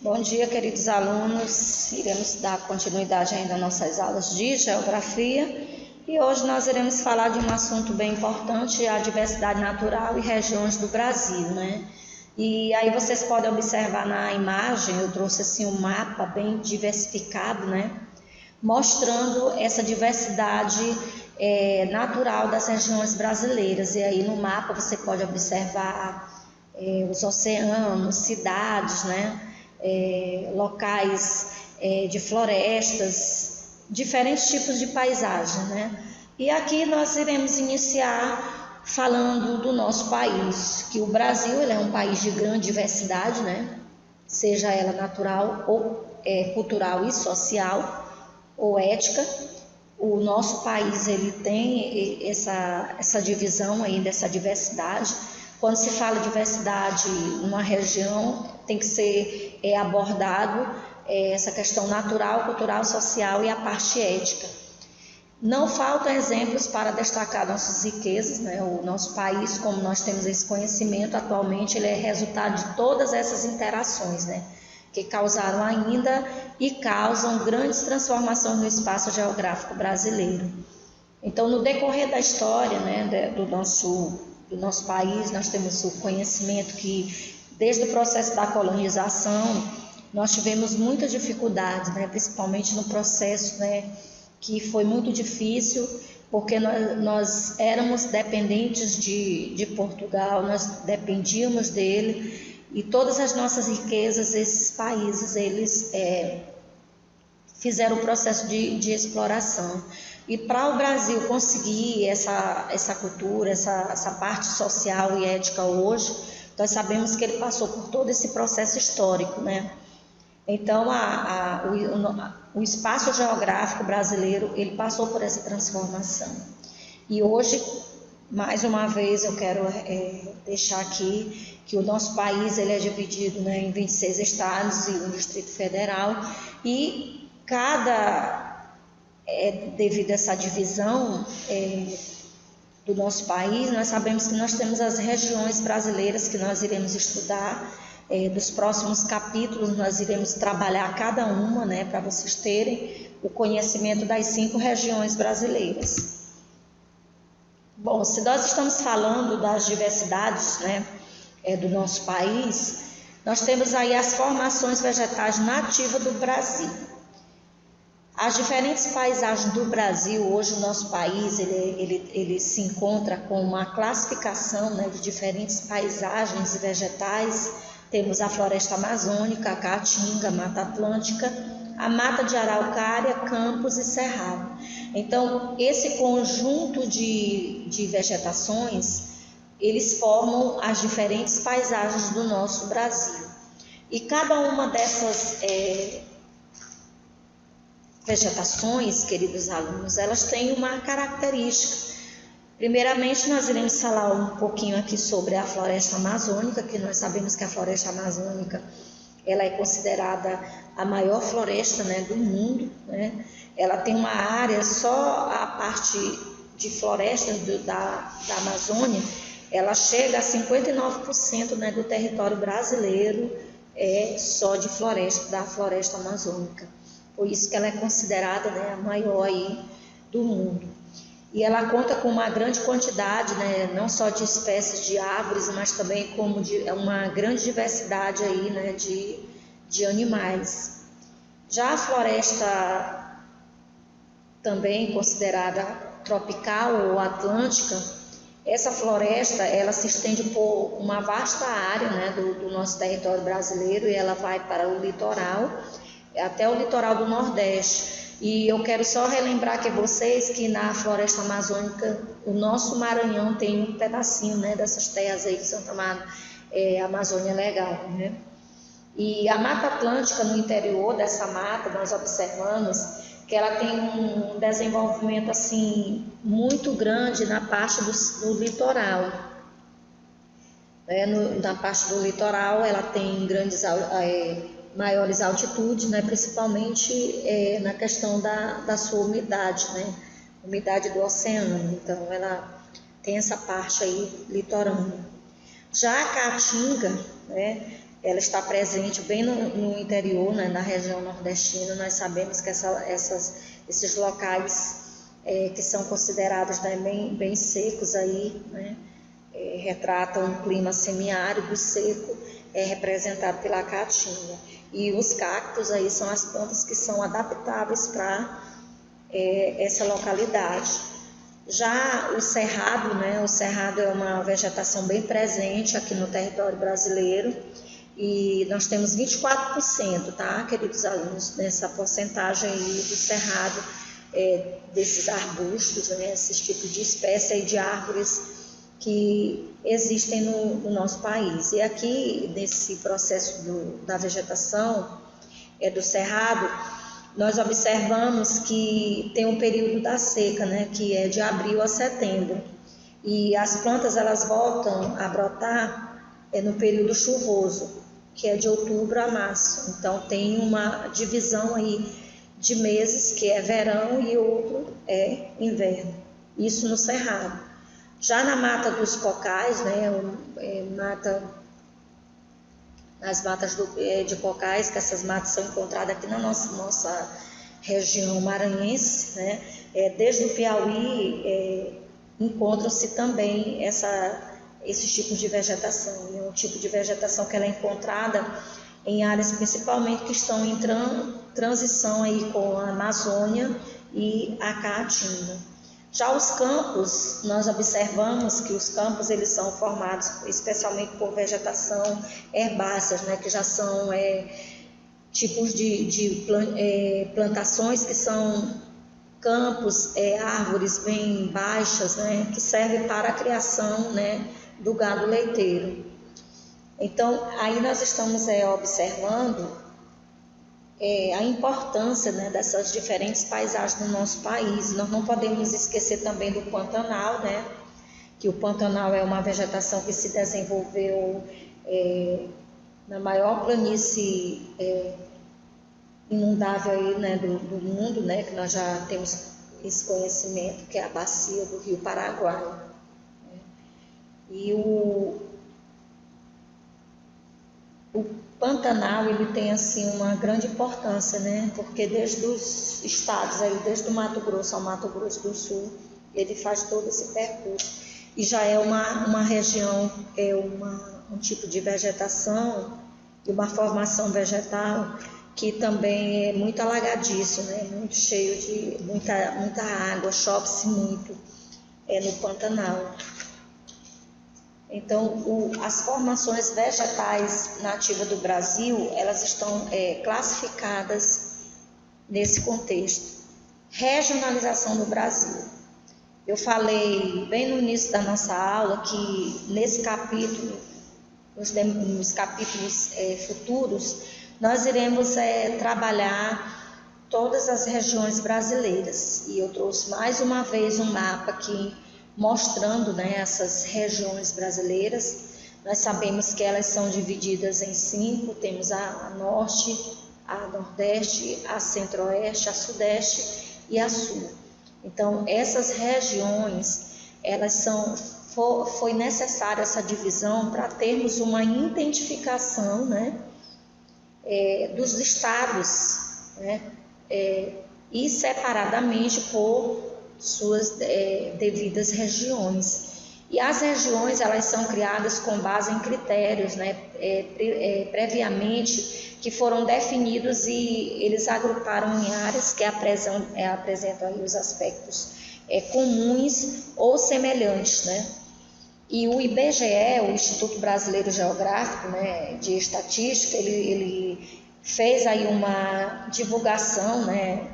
Bom dia, queridos alunos. Iremos dar continuidade ainda às nossas aulas de geografia e hoje nós iremos falar de um assunto bem importante, a diversidade natural e regiões do Brasil, né? E aí vocês podem observar na imagem, eu trouxe assim um mapa bem diversificado, né? Mostrando essa diversidade natural das regiões brasileiras. E aí no mapa você pode observar os oceanos, cidades, né? Locais de florestas, diferentes tipos de paisagem, né? E aqui nós iremos iniciar falando do nosso país, que o Brasil ele é um país de grande diversidade, né? Seja ela natural ou cultural e social ou ética. O nosso país ele tem essa divisão aí dessa diversidade. Quando se fala diversidade numa região, tem que ser abordado essa questão natural, cultural, social e a parte ética. Não faltam exemplos para destacar nossas riquezas, né? O nosso país, como nós temos esse conhecimento atualmente, ele é resultado de todas essas interações, né? Que causaram ainda e causam grandes transformações no espaço geográfico brasileiro. Então, no decorrer da história, né, do nosso país, nós temos o conhecimento que, desde o processo da colonização, nós tivemos muita dificuldade, né, principalmente no processo, né, que foi muito difícil, porque nós éramos dependentes de Portugal, nós dependíamos dele, e todas as nossas riquezas, esses países, eles fizeram o processo de exploração. E para o Brasil conseguir essa cultura, essa parte social e ética hoje, nós sabemos que ele passou por todo esse processo histórico, né? Então, o espaço geográfico brasileiro, ele passou por essa transformação. E hoje, mais uma vez, eu quero deixar aqui que o nosso país ele é dividido, né, em 26 estados e um Distrito Federal, e devido a essa divisão do nosso país, nós sabemos que nós temos as regiões brasileiras que nós iremos estudar. Dos próximos capítulos nós iremos trabalhar cada uma, né, para vocês terem o conhecimento das 5 regiões brasileiras. Bom, se nós estamos falando das diversidades, né, do nosso país, nós temos aí as formações vegetais nativas do Brasil. As diferentes paisagens do Brasil, hoje o nosso país ele se encontra com uma classificação, né, de diferentes paisagens e vegetais. Temos a floresta amazônica, a caatinga, a mata atlântica, a mata de araucária, campos e cerrado. Então, esse conjunto de vegetações, eles formam as diferentes paisagens do nosso Brasil. E cada uma dessas vegetações, queridos alunos, elas têm uma característica. Primeiramente, nós iremos falar um pouquinho aqui sobre a floresta amazônica, que nós sabemos que a floresta amazônica ela é considerada a maior floresta, né, do mundo, né? Ela tem uma área, só a parte de florestas da Amazônia, ela chega a 59%, né, do território brasileiro só de floresta, da floresta amazônica. Por isso que ela é considerada, né, a maior aí do mundo. E ela conta com uma grande quantidade, né, não só de espécies de árvores, mas também como uma grande diversidade aí, né, de animais. Já a floresta também considerada tropical ou atlântica, essa floresta ela se estende por uma vasta área, né, do nosso território brasileiro, e ela vai para o litoral, até o litoral do Nordeste. E eu quero só relembrar que vocês que na floresta amazônica, o nosso Maranhão tem um pedacinho, né, dessas terras aí que são chamadas Amazônia Legal, né? E a Mata Atlântica, no interior dessa mata, nós observamos que ela tem um desenvolvimento assim muito grande na parte do litoral. Na parte do litoral ela tem maiores altitudes, né, principalmente na questão da sua umidade, né, umidade do oceano. Então ela tem essa parte aí litorânea. Já a caatinga, né, ela está presente bem no interior, né, na região nordestina. Nós sabemos que esses locais que são considerados, né, bem secos aí, né, retratam um clima semiárido seco, representado pela caatinga. E os cactos aí são as plantas que são adaptáveis para essa localidade. Já o cerrado, né, o cerrado é uma vegetação bem presente aqui no território brasileiro, e nós temos 24%, tá, queridos alunos, nessa porcentagem aí do cerrado, desses arbustos, né, esses tipos de espécies aí de árvores que existem no nosso país. E aqui, nesse processo da vegetação do cerrado, nós observamos que tem um período da seca, né, que é de abril a setembro, e as plantas elas voltam a brotar no período chuvoso, que é de outubro a março. Então tem uma divisão aí de meses, que é verão e outro é inverno, isso no cerrado. Já na mata dos cocais, né, nas matas de cocais, que essas matas são encontradas aqui na nossa região maranhense, né? Desde o Piauí encontram-se também esses tipos de vegetação. É um tipo de vegetação que ela é encontrada em áreas principalmente que estão em transição aí com a Amazônia e a Caatinga. Já os campos, nós observamos que os campos eles são formados especialmente por vegetação herbáceas, né, que já são tipos de plantações que são campos, árvores bem baixas, né, que servem para a criação, né, do gado leiteiro. Então, aí nós estamos observando a importância, né, dessas diferentes paisagens no nosso país. Nós não podemos esquecer também do Pantanal, né, que o Pantanal é uma vegetação que se desenvolveu na maior planície inundável aí, né, do mundo, né, que nós já temos esse conhecimento, que é a bacia do Rio Paraguai. Né. E o Pantanal ele tem assim uma grande importância, né? Porque desde os estados aí, desde o Mato Grosso ao Mato Grosso do Sul, ele faz todo esse percurso e já é uma região, um tipo de vegetação e uma formação vegetal que também é muito alagadiço, né? Muito cheio de muita água, chove-se muito no Pantanal. Então, as formações vegetais nativas do Brasil, elas estão classificadas nesse contexto. Regionalização do Brasil. Eu falei bem no início da nossa aula que nesse capítulo, nos capítulos futuros, nós iremos trabalhar todas as regiões brasileiras. E eu trouxe mais uma vez um mapa aqui mostrando, né, essas regiões brasileiras. Nós sabemos que elas são divididas em 5, temos a Norte, a Nordeste, a Centro-Oeste, a Sudeste e a Sul. Então, essas regiões, foi necessária essa divisão para termos uma identificação, né, dos estados, né, e separadamente por suas devidas regiões. E as regiões elas são criadas com base em critérios, né, previamente que foram definidos, e eles agruparam em áreas que apresentam aí os aspectos comuns ou semelhantes, né? E o IBGE, o Instituto Brasileiro Geográfico, né, de Estatística, ele fez aí uma divulgação, né,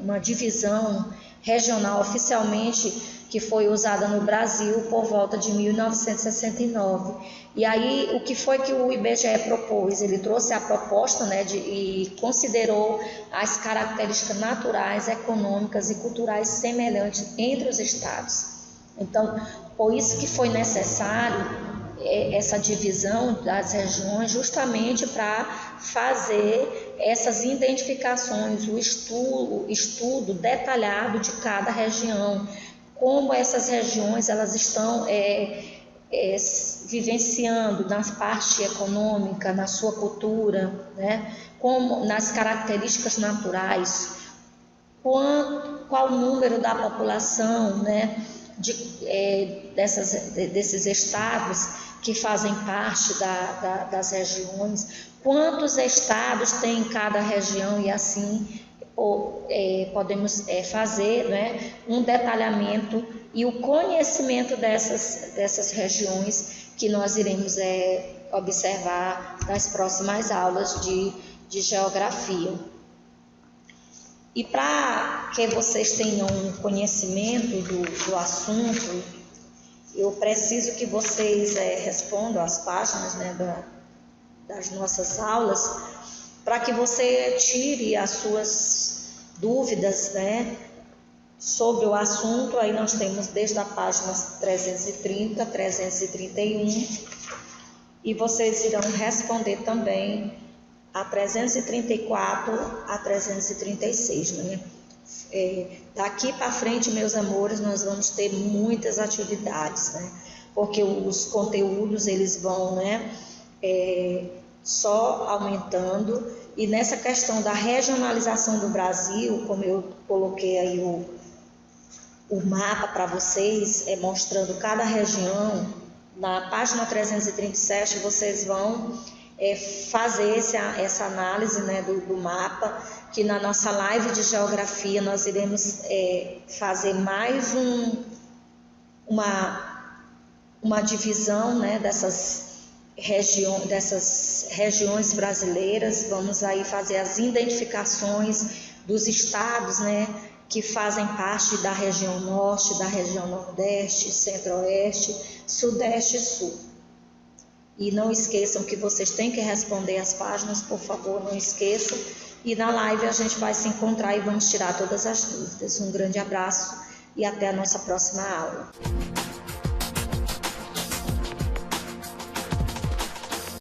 uma divisão regional oficialmente que foi usada no Brasil por volta de 1969. E aí, o que foi que o IBGE propôs? Ele trouxe a proposta, né, e considerou as características naturais, econômicas e culturais semelhantes entre os estados. Então, por isso que foi necessário essa divisão das regiões, justamente para fazer essas identificações, o estudo detalhado de cada região, como essas regiões elas estão vivenciando na parte econômica, na sua cultura, né, como nas características naturais, qual o número da população, né, desses estados que fazem parte das regiões, quantos estados tem em cada região, e assim podemos fazer, né, um detalhamento e o conhecimento dessas regiões que nós iremos observar nas próximas aulas de geografia. E para que vocês tenham conhecimento do assunto, eu preciso que vocês respondam as páginas, né, das nossas aulas, para que você tire as suas dúvidas, né, sobre o assunto. Aí nós temos desde a página 330, 331, e vocês irão responder também a 334 a 336, né? Daqui para frente, meus amores, nós vamos ter muitas atividades, né? Porque os conteúdos eles vão, né, só aumentando. E nessa questão da regionalização do Brasil, como eu coloquei aí o mapa para vocês, mostrando cada região, na página 337 vocês vão fazer essa análise, né, do mapa, que na nossa live de geografia nós iremos fazer mais uma divisão, né, dessas regiões brasileiras. Vamos aí fazer as identificações dos estados, né, que fazem parte da região norte, da região nordeste, centro-oeste, sudeste e sul. E não esqueçam que vocês têm que responder as páginas, por favor, não esqueçam. E na live a gente vai se encontrar e vamos tirar todas as dúvidas. Um grande abraço e até a nossa próxima aula.